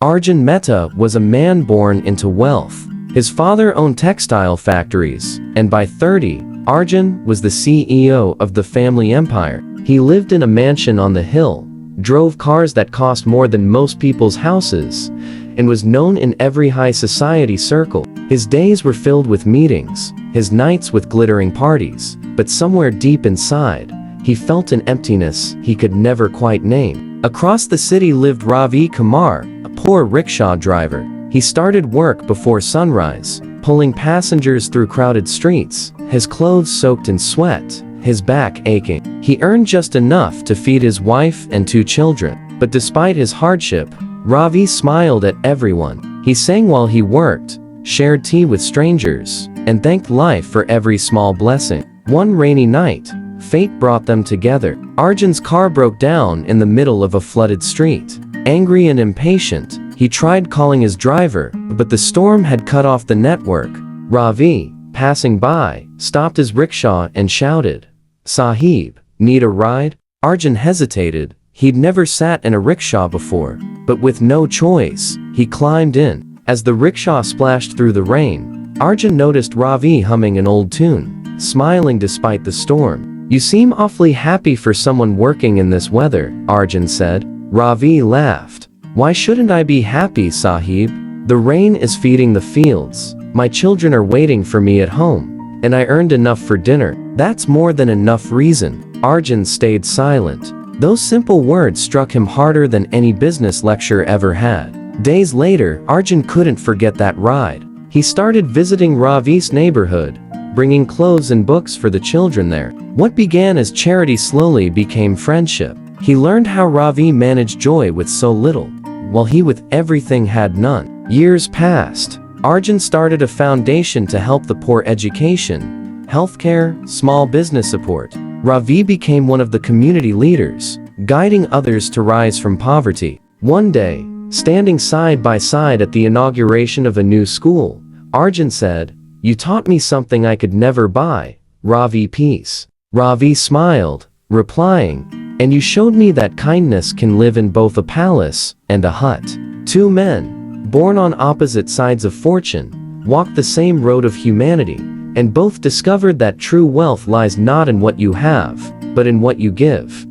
Arjun Mehta was a man born into wealth. His father owned textile factories, and by 30, Arjun was the CEO of the family empire. He lived in a mansion on the hill, drove cars that cost more than most people's houses, and was known in every high society circle. His days were filled with meetings, his nights with glittering parties, but somewhere deep inside, he felt an emptiness he could never quite name. Across the city lived Ravi Kumar, a poor rickshaw driver. He started work before sunrise, pulling passengers through crowded streets, his clothes soaked in sweat, his back aching. He earned just enough to feed his wife and 2 children. But despite his hardship, Ravi smiled at everyone. He sang while he worked, shared tea with strangers, and thanked life for every small blessing. One rainy night, fate brought them together. Arjun's car broke down in the middle of a flooded street. Angry and impatient, he tried calling his driver, but the storm had cut off the network. Ravi, passing by, stopped his rickshaw and shouted, "Sahib, need a ride?" Arjun hesitated. He'd never sat in a rickshaw before, but with no choice, he climbed in. As the rickshaw splashed through the rain, Arjun noticed Ravi humming an old tune, smiling despite the storm. "You seem awfully happy for someone working in this weather," Arjun said. Ravi laughed. "Why shouldn't I be happy, Sahib? The rain is feeding the fields, my children are waiting for me at home, and I earned enough for dinner. That's more than enough reason." Arjun stayed silent. Those simple words struck him harder than any business lecture ever had. Days later, Arjun couldn't forget that ride. He started visiting Ravi's neighborhood, bringing clothes and books for the children there. What began as charity slowly became friendship. He learned how Ravi managed joy with so little, while he with everything had none. Years passed. Arjun started a foundation to help the poor education, healthcare, small business support. Ravi became one of the community leaders, guiding others to rise from poverty. One day, standing side by side at the inauguration of a new school, Arjun said, "You taught me something I could never buy, Ravi, peace." Ravi smiled, replying, "And you showed me that kindness can live in both a palace and a hut." 2 men, born on opposite sides of fortune, walked the same road of humanity, and both discovered that true wealth lies not in what you have, but in what you give.